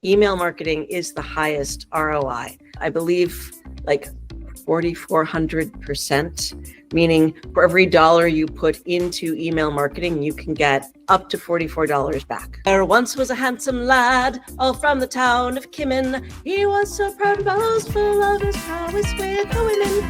email marketing is the highest ROI. I believe like 4,400%, meaning for every dollar you put into email marketing, you can get up to $44 back. There once was a handsome lad, all from the town of Kimmin. He was so proud and boastful of his prowess with the women.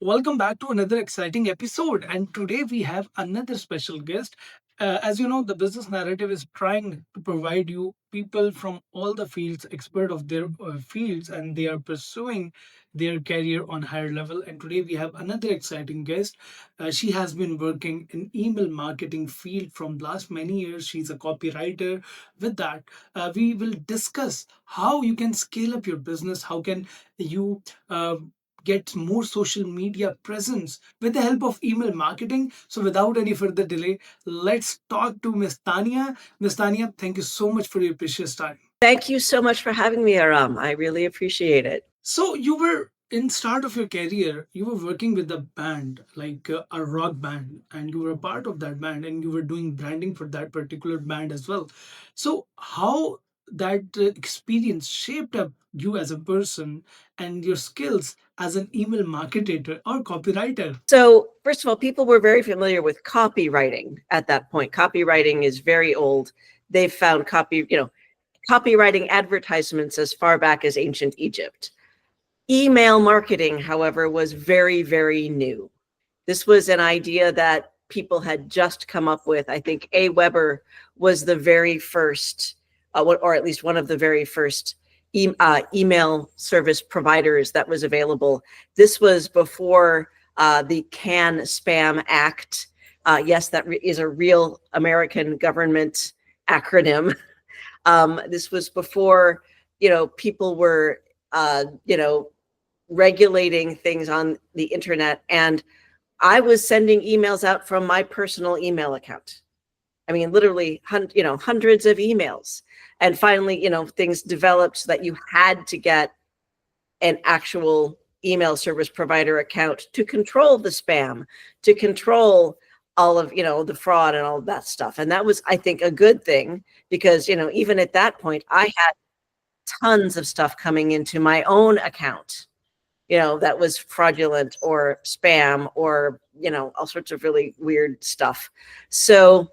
Welcome back to another exciting episode. And today we have another special guest. As you know, the business narrative is trying to provide you people from all the fields, expert of their fields, and they are pursuing their career on higher level. And today we have another exciting guest. She has been working in email marketing field from last many years. She's a copywriter. With that, we will discuss how you can scale up your business. How can you get more social media presence with the help of email marketing. So without any further delay, let's talk to Miss Tanya. Miss Tanya, thank you so much for your precious time. Thank you so much for having me, Arham. I really appreciate it. So you were in start of your career, you were working with a band, like a rock band, and you were a part of that band, and you were doing branding for that particular band as well. So how that experience shaped up you as a person and your skills as an email marketer or copywriter? So, first of all, people were very familiar with copywriting at that point. Copywriting is very old. They've found copywriting advertisements as far back as ancient Egypt. Email marketing, however, was very, very new. This was an idea that people had just come up with. I think A. Weber was the very first, or at least one of the very first email service providers that was available. This was before the CAN Spam Act. Yes, that is a real American government acronym. This was before, people were, regulating things on the internet. And I was sending emails out from my personal email account. I mean, literally, hundreds of emails. And finally, things developed so that you had to get an actual email service provider account to control the spam, to control all of, the fraud and all of that stuff. And that was, I think, a good thing because, even at that point, I had tons of stuff coming into my own account, that was fraudulent or spam or, all sorts of really weird stuff. So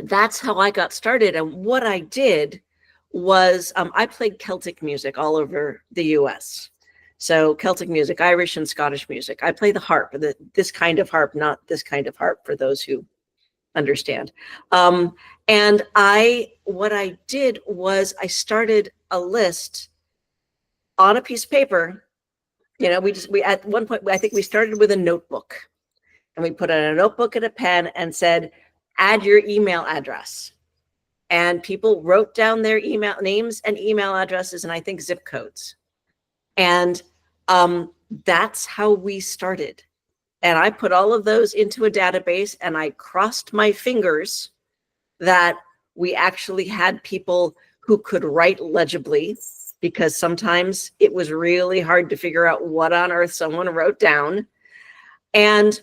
that's how I got started. And what I did was I played Celtic music all over the US. So Celtic music, Irish and Scottish music. I play the harp, this kind of harp, not this kind of harp for those who understand. And what I did was I started a list on a piece of paper. We at one point, I think we started with a notebook and we put on a notebook and a pen and said, add your email address. And people wrote down their email names and email addresses and I think zip codes. And that's how we started. And I put all of those into a database and I crossed my fingers that we actually had people who could write legibly, because sometimes it was really hard to figure out what on earth someone wrote down. And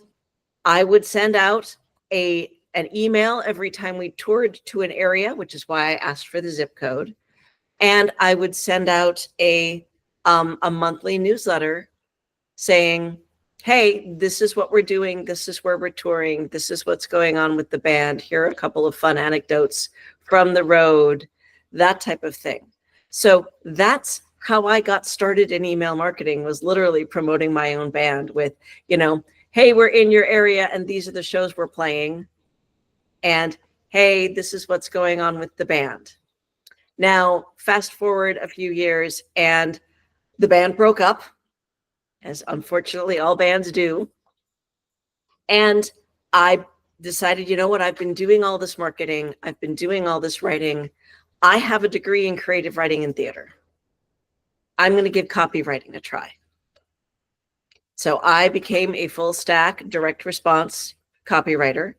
I would send out an email every time we toured to an area, which is why I asked for the zip code. And I would send out a monthly newsletter saying, hey, this is what we're doing. This is where we're touring. This is what's going on with the band. Here are a couple of fun anecdotes from the road, that type of thing. So that's how I got started in email marketing, was literally promoting my own band with, hey, we're in your area and these are the shows we're playing. And hey, this is what's going on with the band. Now, fast forward a few years and the band broke up, as unfortunately all bands do. And I decided, I've been doing all this marketing. I've been doing all this writing. I have a degree in creative writing and theater. I'm going to give copywriting a try. So I became a full stack direct response copywriter.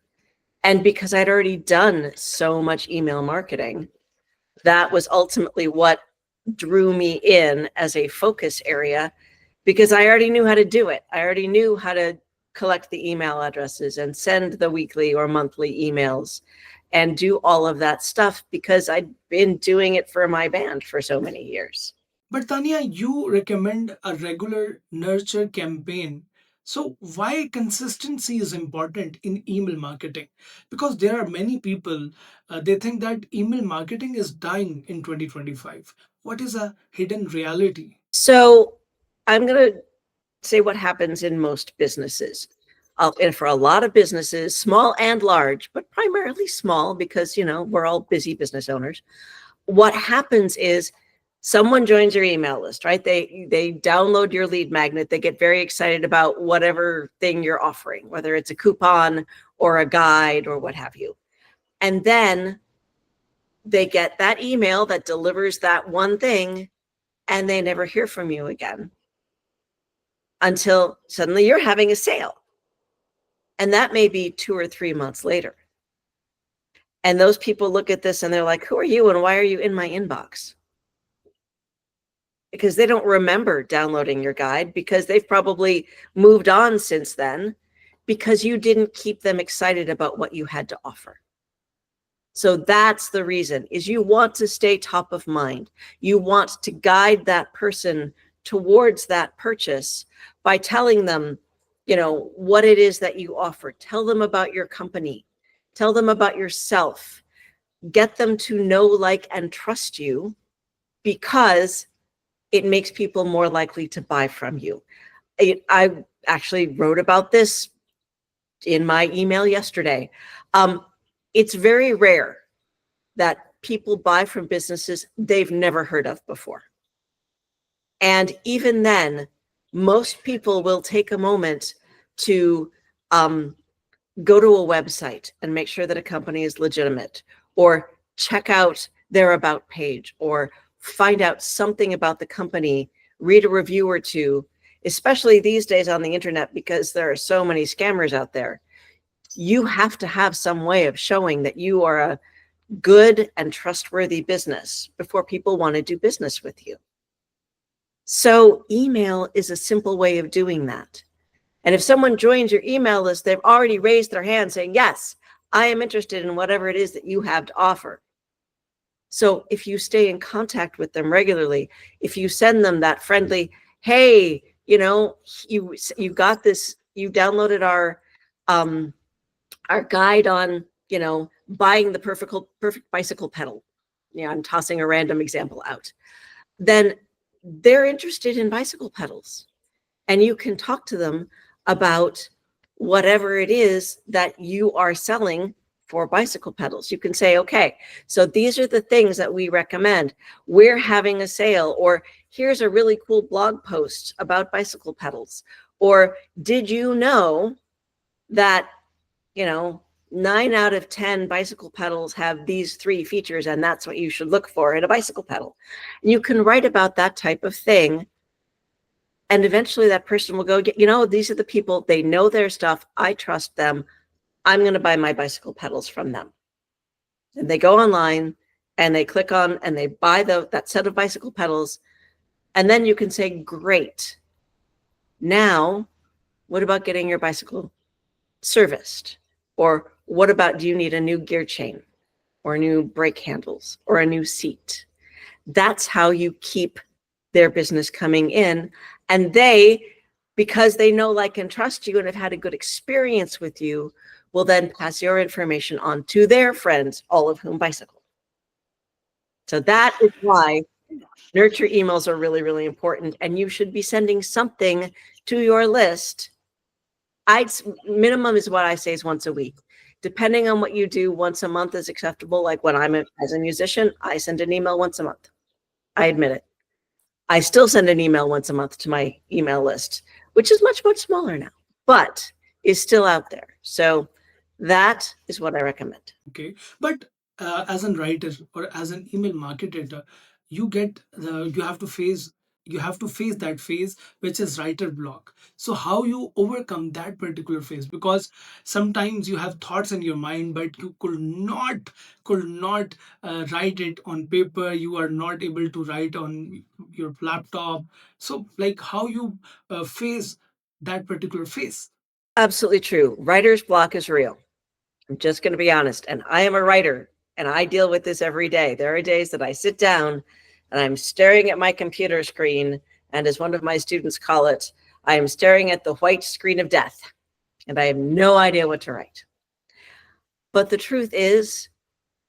And because I'd already done so much email marketing, that was ultimately what drew me in as a focus area, because I already knew how to do it. I already knew how to collect the email addresses and send the weekly or monthly emails and do all of that stuff because I'd been doing it for my band for so many years. But Tanya, you recommend a regular nurture campaign. So why consistency is important in email marketing? Because there are many people, they think that email marketing is dying in 2025. What is a hidden reality? So I'm going to say what happens in most businesses. And for a lot of businesses, small and large, but primarily small because, we're all busy business owners. What happens is someone joins your email list, right? They download your lead magnet. They get very excited about whatever thing you're offering, whether it's a coupon or a guide or what have you. And then they get that email that delivers that one thing, and they never hear from you again until suddenly you're having a sale. And that may be 2 or 3 months later. And those people look at this and they're like, who are you and why are you in my inbox? Because they don't remember downloading your guide, because they've probably moved on since then, because you didn't keep them excited about what you had to offer. So that's the reason, is you want to stay top of mind. You want to guide that person towards that purchase by telling them, what it is that you offer. Tell them about your company. Tell them about yourself. Get them to know, like, and trust you, because it makes people more likely to buy from you. I actually wrote about this in my email yesterday. It's very rare that people buy from businesses they've never heard of before. And even then, most people will take a moment to go to a website and make sure that a company is legitimate, or check out their about page, or find out something about the company, read a review or two, especially these days on the internet, because there are so many scammers out there. You have to have some way of showing that you are a good and trustworthy business before people want to do business with you. So email is a simple way of doing that. And if someone joins your email list, they've already raised their hand saying, yes, I am interested in whatever it is that you have to offer. So if you stay in contact with them regularly, if you send them that friendly, hey, you got this, you downloaded our guide on, buying the perfect bicycle pedal. I'm tossing a random example out. Then they're interested in bicycle pedals, and you can talk to them about whatever it is that you are selling for bicycle pedals. You can say, okay, so these are the things that we recommend. We're having a sale, or here's a really cool blog post about bicycle pedals. Or did you know that, 9 out of 10 bicycle pedals have these 3 features, and that's what you should look for in a bicycle pedal. And you can write about that type of thing. And eventually that person will go, these are the people, they know their stuff. I trust them. I'm going to buy my bicycle pedals from them. And they go online and they click on and they buy that set of bicycle pedals. And then you can say, great. Now, what about getting your bicycle serviced? Or what about, do you need a new gear chain or new brake handles or a new seat? That's how you keep their business coming in. And they, because they know, like, and trust you and have had a good experience with you, will then pass your information on to their friends, all of whom bicycle. So that is why nurture emails are really, really important. And you should be sending something to your list. Minimum is what I say is once a week. Depending on what you do, once a month is acceptable. Like when as a musician, I send an email once a month. I admit it. I still send an email once a month to my email list, which is much, much smaller now, but is still out there. So that is what I recommend. Okay, but as a writer or as an email marketer, you have to face you have to face that phase, which is writer block. So how you overcome that particular phase? Because sometimes you have thoughts in your mind, but you could not write it on paper. You are not able to write on your laptop. So like how you face that particular phase? Absolutely true. Writer's block is real. I'm just going to be honest. And I am a writer and I deal with this every day. There are days that I sit down and I'm staring at my computer screen. And as one of my students call it, I am staring at the white screen of death and I have no idea what to write. But the truth is,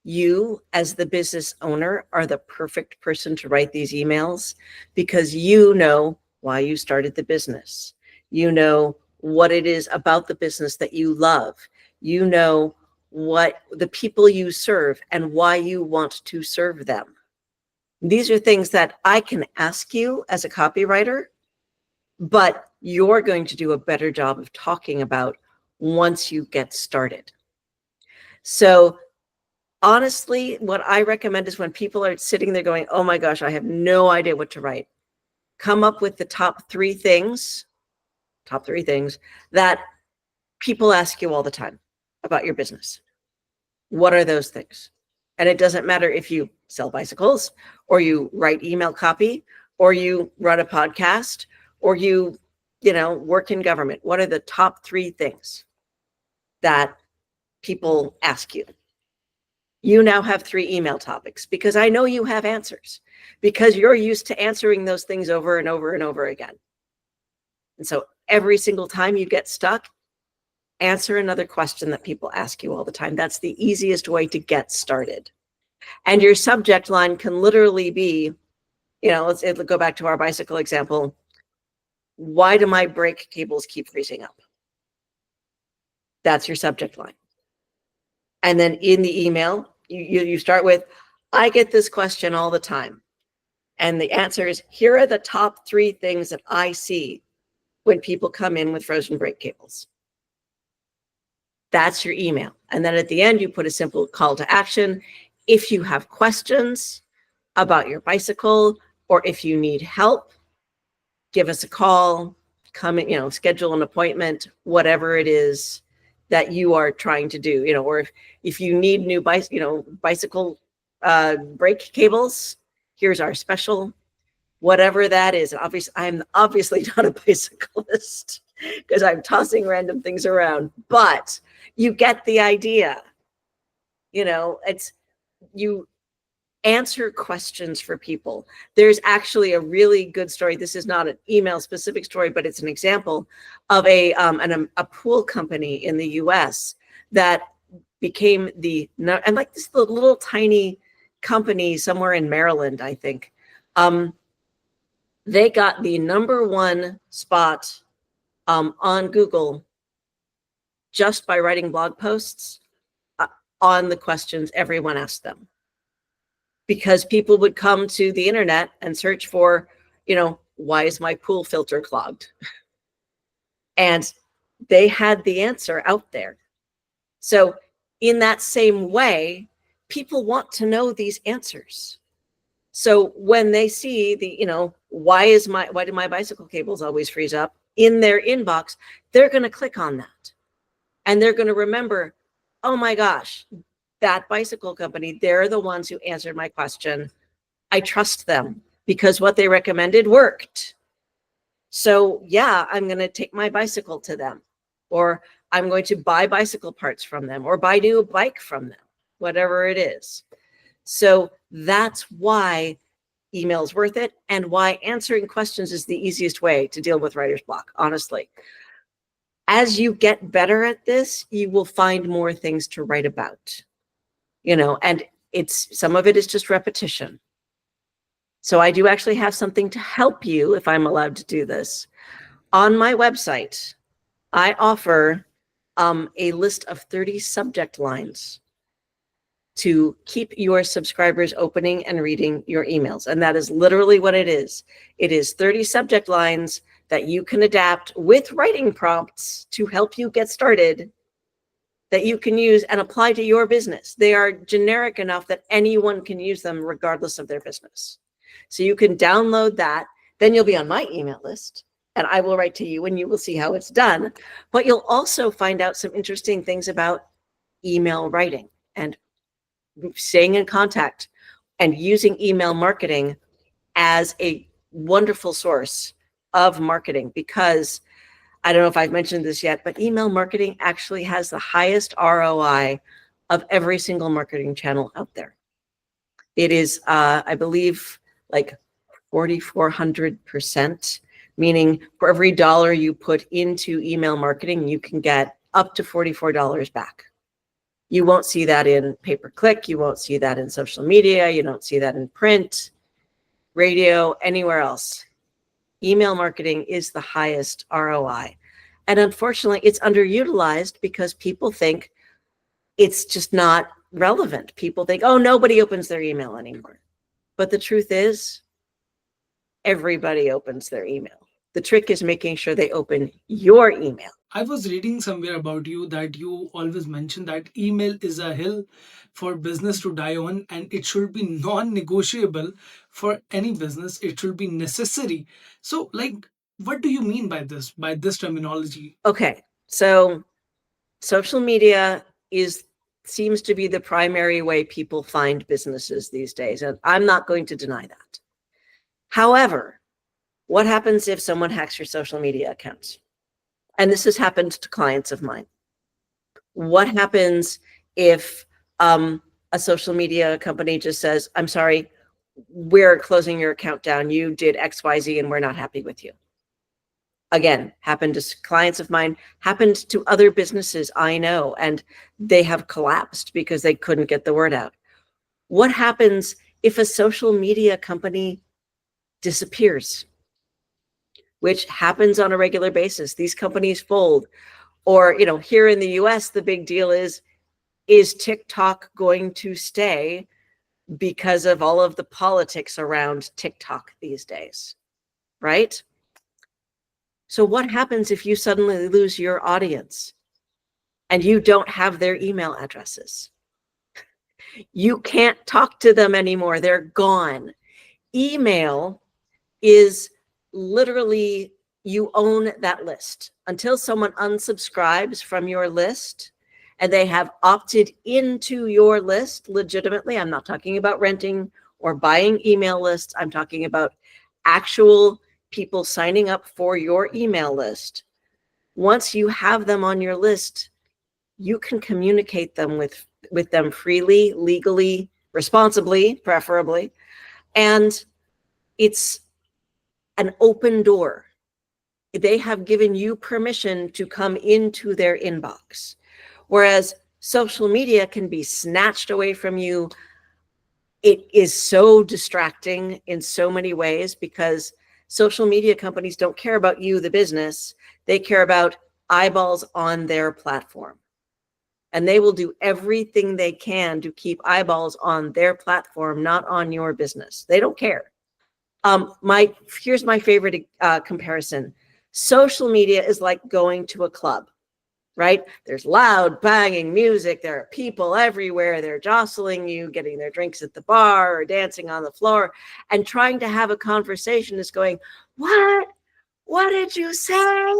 you as the business owner are the perfect person to write these emails because you know why you started the business. You know what it is about the business that you love. You know what the people you serve and why you want to serve them. These are things that I can ask you as a copywriter, but you're going to do a better job of talking about once you get started. So honestly, what I recommend is when people are sitting there going, oh my gosh, I have no idea what to write, come up with the top three things that people ask you all the time about your business. What are those things? And it doesn't matter if you sell bicycles or you write email copy or you run a podcast or you work in government. What are the top three things that people ask you? You now have 3 email topics because I know you have answers because you're used to answering those things over and over and over again. And so every single time you get stuck, answer another question that people ask you all the time. That's the easiest way to get started. And your subject line can literally be, let's go back to our bicycle example. Why do my brake cables keep freezing up? That's your subject line. And then in the email, you start with, I get this question all the time. And the answer is, here are the top 3 things that I see when people come in with frozen brake cables. That's your email. And then at the end, you put a simple call to action. If you have questions about your bicycle, or if you need help, give us a call, come in, schedule an appointment, whatever it is that you are trying to do, or if you need new bicycle brake cables, here's our special, whatever that is. Obviously, I'm obviously not a bicyclist because I'm tossing random things around, but you get the idea. It's you answer questions for people. There's actually a really good story. This is not an email specific story, but it's an example of a pool company in the US that became and like this little tiny company somewhere in Maryland, I think. They got the #1 spot on Google just by writing blog posts on the questions everyone asked them. Because people would come to the internet and search for, why is my pool filter clogged? And they had the answer out there. So in that same way, people want to know these answers. So when they see why do my bicycle cables always freeze up in their inbox, they're going to click on that. And they're going to remember, oh my gosh, that bicycle company, they're the ones who answered my question. I trust them because what they recommended worked. So yeah, I'm going to take my bicycle to them, or I'm going to buy bicycle parts from them, or buy new bike from them, whatever it is. So that's why email is worth it, and why answering questions is the easiest way to deal with writer's block, honestly. As you get better at this, you will find more things to write about, and some of it is just repetition. So I do actually have something to help you if I'm allowed to do this. On my website, I offer a list of 30 subject lines to keep your subscribers opening and reading your emails. And that is literally what it is. It is 30 subject lines that you can adapt with writing prompts to help you get started, that you can use and apply to your business. They are generic enough that anyone can use them regardless of their business. So you can download that. Then you'll be on my email list and I will write to you and you will see how it's done. But you'll also find out some interesting things about email writing and staying in contact and using email marketing as a wonderful source of marketing, because I don't know if I've mentioned this yet, but email marketing actually has the highest ROI of every single marketing channel out there. It is, I believe, like 4,400%, meaning for every dollar you put into email marketing, you can get up to $44 back. You won't see that in pay-per-click. You won't see that in social media. You don't see that in print, radio, anywhere else. Email marketing is the highest ROI. And unfortunately, it's underutilized because people think it's just not relevant. People think, oh, nobody opens their email anymore. But the truth is, everybody opens their email. The trick is making sure they open your email. I was reading somewhere about you that you always mention that email is a hill for business to die on, and it should be non-negotiable for any business. It should be necessary. So, like, what do you mean by this terminology? Okay, so social media seems to be the primary way people find businesses these days, and I'm not going to deny that. However, what happens if someone hacks your social media accounts? And this has happened to clients of mine. What happens if a social media company just says, I'm sorry, we're closing your account down. You did XYZ and we're not happy with you. Again, happened to clients of mine, happened to other businesses I know, and they have collapsed because they couldn't get the word out. What happens if a social media company disappears? Which happens on a regular basis. These companies fold. Or, here in the US, the big deal is TikTok going to stay because of all of the politics around TikTok these days, right? So what happens if you suddenly lose your audience and you don't have their email addresses? You can't talk to them anymore. They're gone. Email is literally, you own that list until someone unsubscribes from your list and they have opted into your list legitimately. I'm not talking about renting or buying email lists. I'm talking about actual people signing up for your email list. Once you have them on your list, you can communicate them with them freely, legally, responsibly, preferably. And it's an open door. They have given you permission to come into their inbox. Whereas social media can be snatched away from you. It is so distracting in so many ways because social media companies don't care about you, the business. They care about eyeballs on their platform. And they will do everything they can to keep eyeballs on their platform, not on your business. They don't care. Here's my favorite comparison. Social media is like going to a club, right? There's loud banging music. There are people everywhere. They're jostling you, getting their drinks at the bar or dancing on the floor, and trying to have a conversation is going, what? What did you say?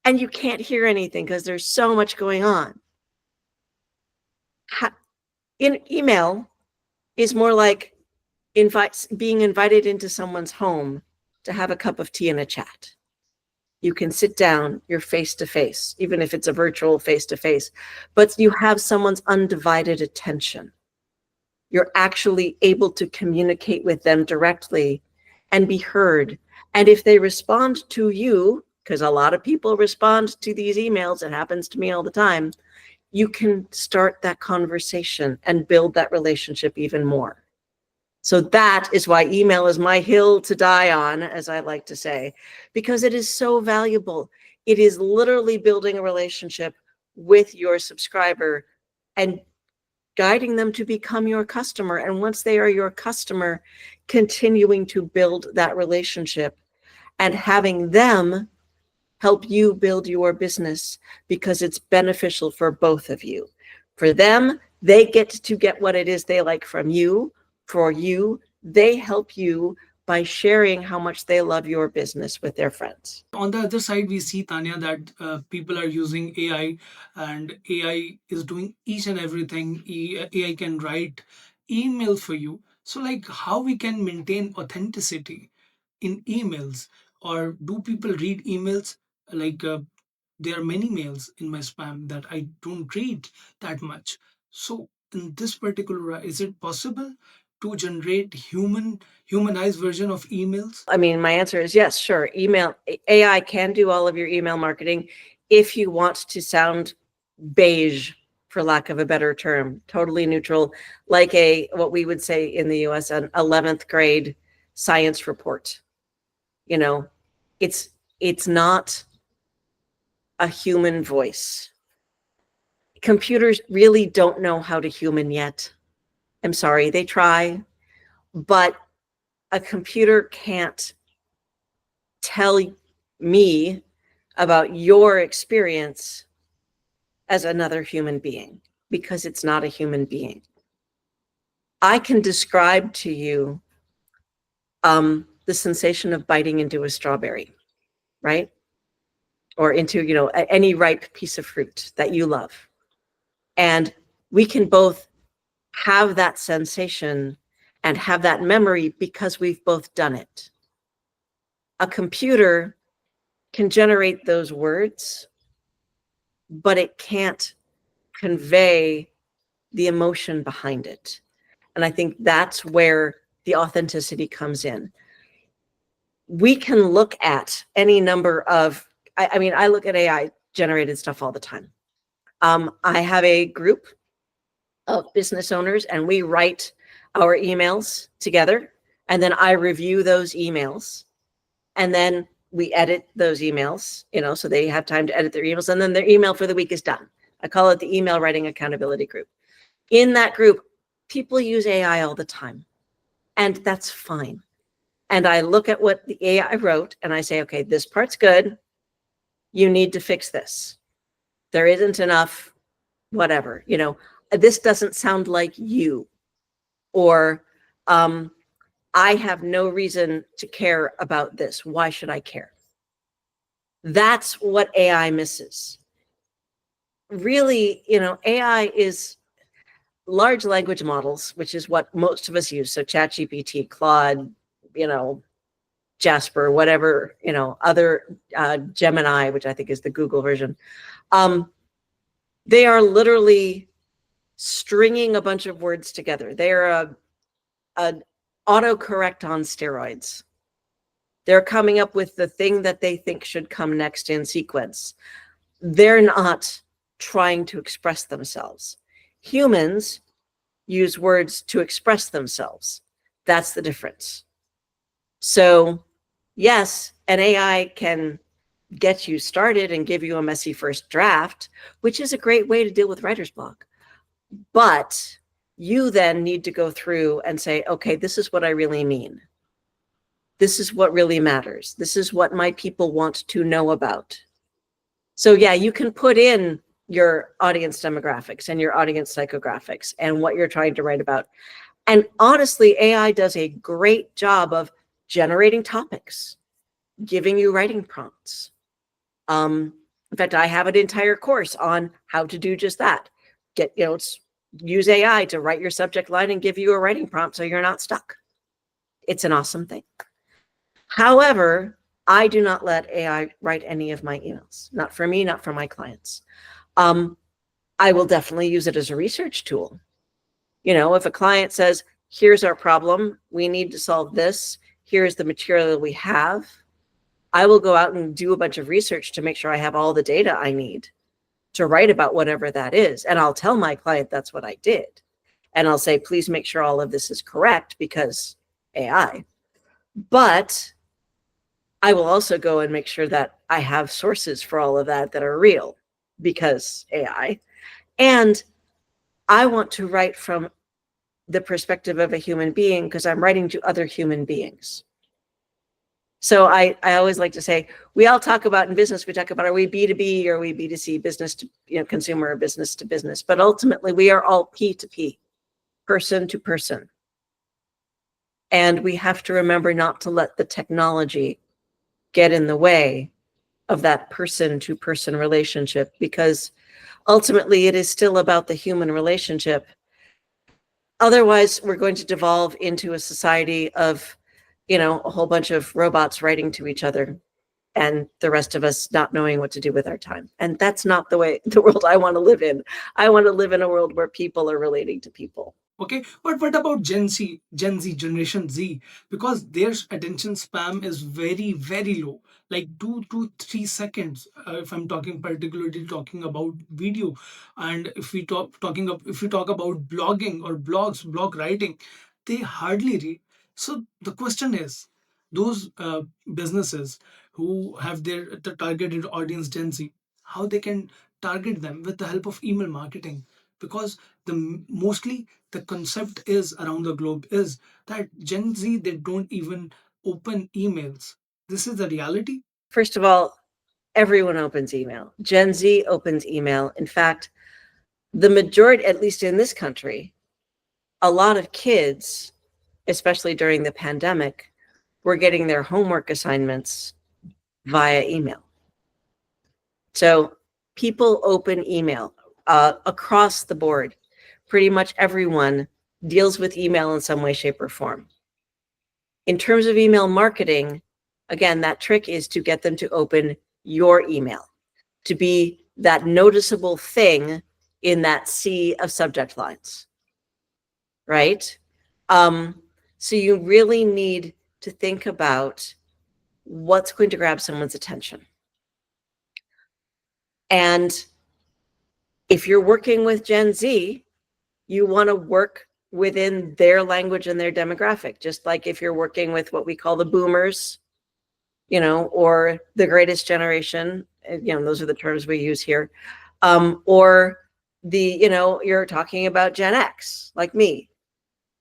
And you can't hear anything because there's so much going on. In email is more like being invited into someone's home to have a cup of tea and a chat. You can sit down, you're face to face, even if it's a virtual face to face, but you have someone's undivided attention. You're actually able to communicate with them directly and be heard. And if they respond to you, because a lot of people respond to these emails, it happens to me all the time, you can start that conversation and build that relationship even more. So that is why email is my hill to die on, as I like to say, because it is so valuable. It is literally building a relationship with your subscriber and guiding them to become your customer. And once they are your customer, continuing to build that relationship and having them help you build your business because it's beneficial for both of you. For them, they get to get what it is they like from you. For you, they help you by sharing how much they love your business with their friends. On the other side, we see, Tanya, that people are using AI, and AI is doing each and everything. AI can write email for you. So, like, how we can maintain authenticity in emails, or do people read emails? Like, there are many mails in my spam that I don't read that much. So, in this particular, is it possible to generate humanized version of emails? I mean, my answer is yes, sure. AI can do all of your email marketing if you want to sound beige, for lack of a better term, totally neutral, like what we would say in the US, an 11th grade science report. You know, it's not a human voice. Computers really don't know how to human yet. I'm sorry, they try, but a computer can't tell me about your experience as another human being, because it's not a human being. I can describe to you the sensation of biting into a strawberry, right? Or into, any ripe piece of fruit that you love. And we can both have that sensation and have that memory because we've both done it. A computer can generate those words, but it can't convey the emotion behind it. And I think that's where the authenticity comes in. We can look at any number of, I mean, I look at AI generated stuff all the time. I have a group of business owners, and we write our emails together, and then I review those emails, and then we edit those emails, so they have time to edit their emails, and then their email for the week is done. I call it the email writing accountability group. In that group, people use AI all the time, and that's fine. And I look at what the AI wrote and I say, okay, this part's good. You need to fix this. There isn't enough, whatever, this doesn't sound like you, or I have no reason to care about this. Why should I care? That's what AI misses. Really, AI is large language models, which is what most of us use. So ChatGPT, Claude, Jasper, whatever, other Gemini, which I think is the Google version. They are literally stringing a bunch of words together. They're an autocorrect on steroids. They're coming up with the thing that they think should come next in sequence. They're not trying to express themselves. Humans use words to express themselves. That's the difference. So yes, an AI can get you started and give you a messy first draft, which is a great way to deal with writer's block. But you then need to go through and say, okay, this is what I really mean. This is what really matters. This is what my people want to know about. So yeah, you can put in your audience demographics and your audience psychographics and what you're trying to write about. And honestly, AI does a great job of generating topics, giving you writing prompts. In fact, I have an entire course on how to do just that. Use AI to write your subject line and give you a writing prompt so you're not stuck. It's an awesome thing. However, I do not let AI write any of my emails. Not for me, not for my clients. I will definitely use it as a research tool. If a client says, here's our problem, we need to solve this, here's the material we have, I will go out and do a bunch of research to make sure I have all the data I need to write about whatever that is. And I'll tell my client that's what I did. And I'll say, please make sure all of this is correct because AI. But I will also go and make sure that I have sources for all of that are real because AI. And I want to write from the perspective of a human being because I'm writing to other human beings. So I always like to say, we all talk about in business, we talk about, are we B2B or are we B2C, business to consumer or business to business? But ultimately, we are all P2P, person to person. And we have to remember not to let the technology get in the way of that person-to-person relationship, because ultimately it is still about the human relationship. Otherwise, we're going to devolve into a society of, a whole bunch of robots writing to each other and the rest of us not knowing what to do with our time. And that's not the world I want to live in. I want to live in a world where people are relating to people. Okay, but what about Gen Z, Generation Z? Because their attention span is very, very low, like 2 to 3 seconds. If I'm particularly talking about video, and if we talk about blogging or blog writing, they hardly read. So the question is, those businesses who have the targeted audience Gen Z, how they can target them with the help of email marketing? Because mostly the concept is around the globe is that Gen Z, they don't even open emails. This is the reality. First of all, everyone opens email. Gen Z opens email. In fact, the majority, at least in this country, a lot of kids, especially during the pandemic, were getting their homework assignments via email. So people open email across the board. Pretty much everyone deals with email in some way, shape, or form. In terms of email marketing, again, that trick is to get them to open your email, to be that noticeable thing in that sea of subject lines, right? So you really need to think about what's going to grab someone's attention. And if you're working with Gen Z, you want to work within their language and their demographic, just like if you're working with what we call the boomers, or the greatest generation, those are the terms we use here, or you're talking about Gen X, like me.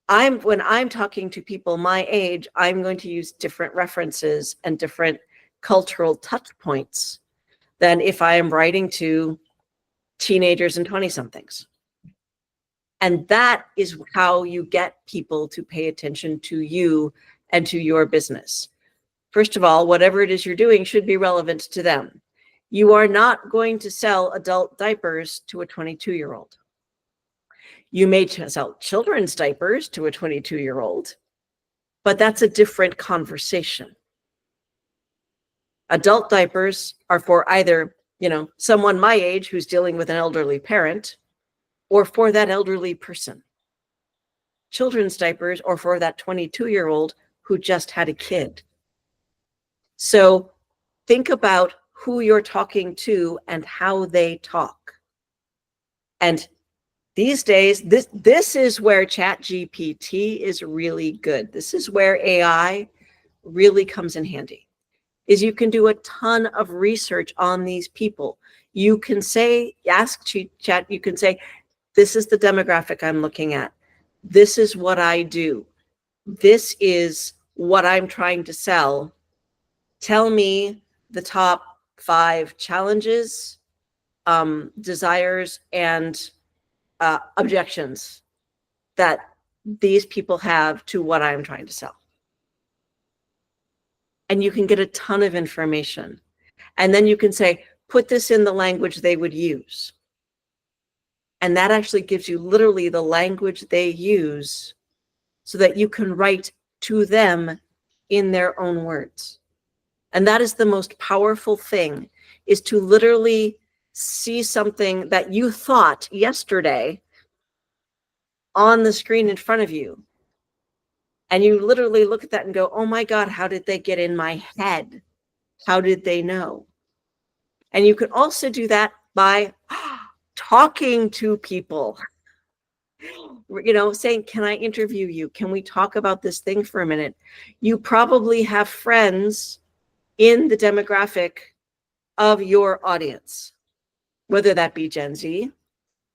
When I'm talking to people my age, I'm going to use different references and different cultural touch points than if I am writing to teenagers and 20-somethings. And that is how you get people to pay attention to you and to your business. First of all, whatever it is you're doing should be relevant to them. You are not going to sell adult diapers to a 22-year-old. You may sell children's diapers to a 22-year-old, but that's a different conversation. Adult diapers are for either, someone my age who's dealing with an elderly parent, or for that elderly person. Children's diapers are for that 22-year-old who just had a kid. So think about who you're talking to and how they talk. And these days, this is where ChatGPT is really good. This is where AI really comes in handy, is you can do a ton of research on these people. You can ask Chat, you can say, this is the demographic I'm looking at. This is what I do. This is what I'm trying to sell. Tell me the top 5 challenges, desires, and objections that these people have to what I'm trying to sell. And you can get a ton of information. And then you can say, put this in the language they would use. And that actually gives you literally the language they use so that you can write to them in their own words. And that is the most powerful thing, is to literally see something that you thought yesterday on the screen in front of you. And you literally look at that and go, oh my God, how did they get in my head? How did they know? And you can also do that by talking to people, saying, can I interview you? Can we talk about this thing for a minute? You probably have friends in the demographic of your audience, whether that be Gen Z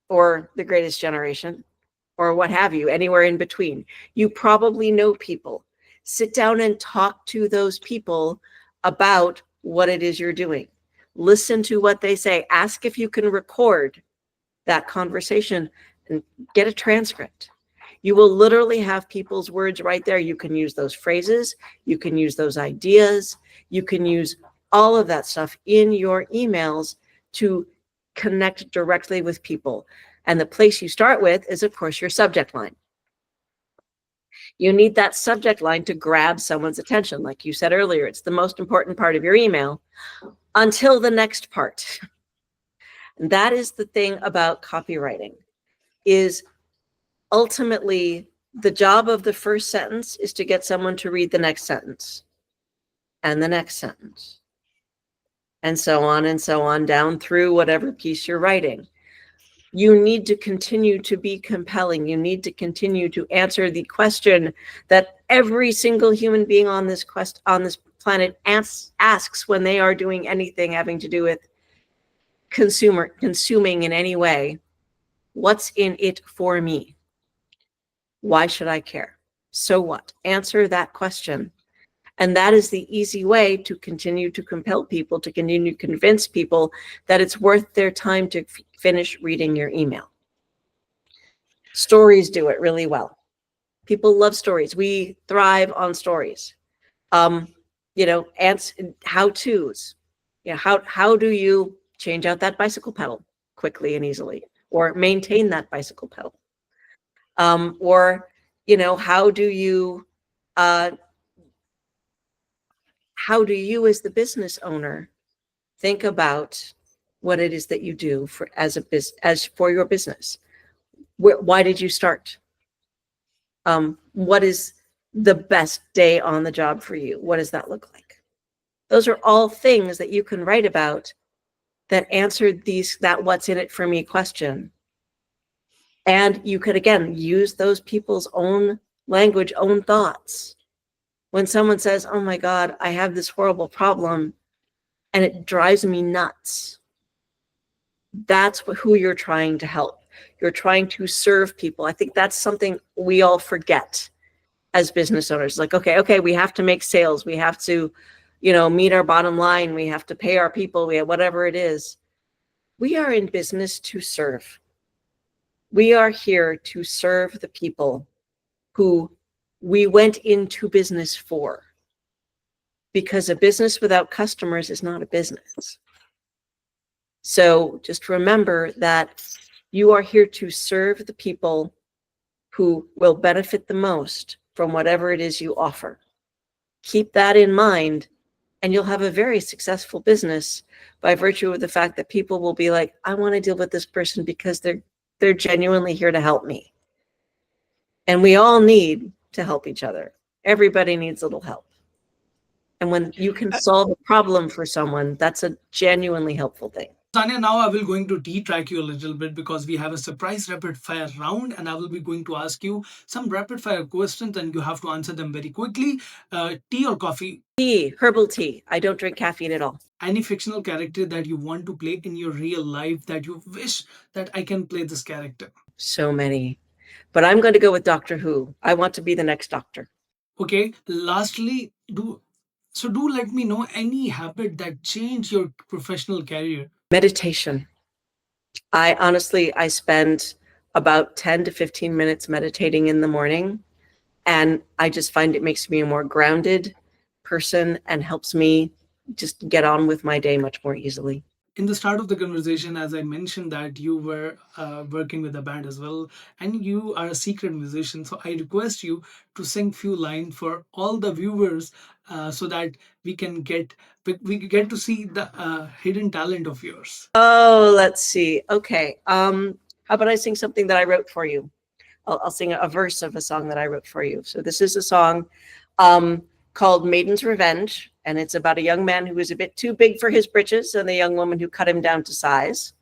or the greatest generation or what have you, anywhere in between. You probably know people. Sit down and talk to those people about what it is you're doing. Listen to what they say. Ask if you can record that conversation and get a transcript. You will literally have people's words right there. You can use those phrases. You can use those ideas. You can use all of that stuff in your emails to connect directly with people. And the place you start with is, of course, your subject line. You need that subject line to grab someone's attention. Like you said earlier, it's the most important part of your email until the next part. And that is the thing about copywriting, is ultimately the job of the first sentence is to get someone to read the next sentence and the next sentence and so on down through whatever piece you're writing. You need to continue to be compelling. You need to continue to answer the question that every single human being on this planet asks when they are doing anything having to do with consuming in any way. What's in it for me? Why should I care? So what? Answer that question. And that is the easy way to continue to compel people, to continue to convince people that it's worth their time to finish reading your email. Stories do it really well. People love stories. We thrive on stories. And how-tos. How do you change out that bicycle pedal quickly and easily, or maintain that bicycle pedal? Or how do you as the business owner think about what it is that you do for your business? Why did you start? What is the best day on the job for you? What does that look like? Those are all things that you can write about that answer that what's in it for me question. And you could, again, use those people's own language, own thoughts. When someone says, oh my God, I have this horrible problem and it drives me nuts. That's who you're trying to help. You're trying to serve people. I think that's something we all forget as business owners. Like, okay, we have to make sales. We have to, meet our bottom line. We have to pay our people. We have whatever it is. We are in business to serve. We are here to serve the people who we went into business for. Because a business without customers is not a business. So just remember that you are here to serve the people who will benefit the most from whatever it is you offer. Keep that in mind, and you'll have a very successful business by virtue of the fact that people will be like, I want to deal with this person because they're genuinely here to help me. And we all need to help each other. Everybody needs a little help. And when you can solve a problem for someone, that's a genuinely helpful thing. Tanya, now I will going to detrack you a little bit because we have a surprise rapid fire round, and I will be going to ask you some rapid fire questions and you have to answer them very quickly. Tea or coffee? Tea, herbal tea. I don't drink caffeine at all. Any fictional character that you want to play in your real life that you wish that I can play this character? So many. But I'm going to go with Doctor Who. I want to be the next doctor. Okay. Lastly, do let me know any habit that changed your professional career. Meditation. I spend about 10 to 15 minutes meditating in the morning, and I just find it makes me a more grounded person and helps me just get on with my day much more easily. In the start of the conversation, as I mentioned that you were working with a band as well, and you are a secret musician, so I request you to sing few lines for all the viewers, so that we get to see the hidden talent of yours. Oh, let's see. Okay. How about I sing something that I wrote for you? I'll sing a verse of a song that I wrote for you. So this is a song called Maiden's Revenge, and it's about a young man who was a bit too big for his britches and the young woman who cut him down to size.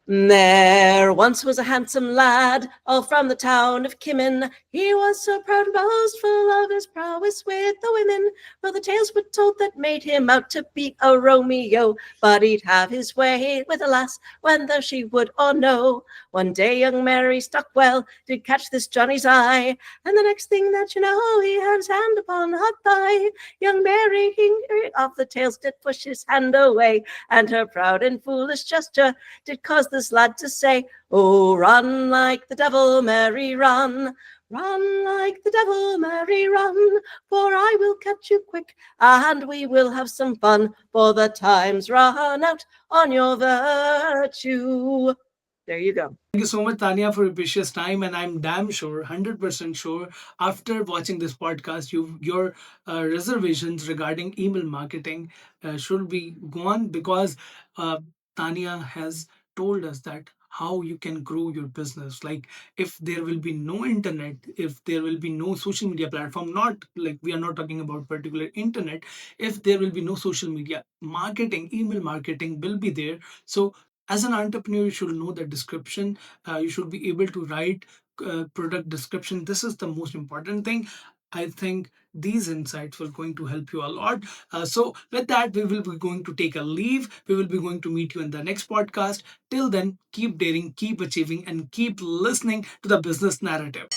There once was a handsome lad, all from the town of Kimmin. He was so proud and boastful of his prowess with the women, for the tales were told that made him out to be a Romeo. But he'd have his way with a lass, whether she would or no. One day young Mary Stockwell did catch this Johnny's eye, and the next thing that you know, he had his hand upon her thigh. Young Mary, hearing of the tales, did push his hand away, and her proud and foolish gesture did cause the this lad to say, oh, run like the devil, Mary, run. Run like the devil, Mary, run, for I will catch you quick, and we will have some fun, for the time's run out on your virtue. There you go. Thank you so much, Tanya, for your precious time. And I'm damn sure, 100% sure, after watching this podcast, your reservations regarding email marketing should be gone, because uh, Tanya has told us that how you can grow your business. Like, if there will be no internet, if there will be no social media platform, not like we are not talking about particular internet, if there will be no social media marketing, email marketing will be there. So as an entrepreneur, you should know the description. You should be able to write product description. This is the most important thing. I think these insights will going to help you a lot. So with that, we will be going to take a leave. We will be going to meet you in the next podcast. Till then, keep daring, keep achieving, and keep listening to the business narrative.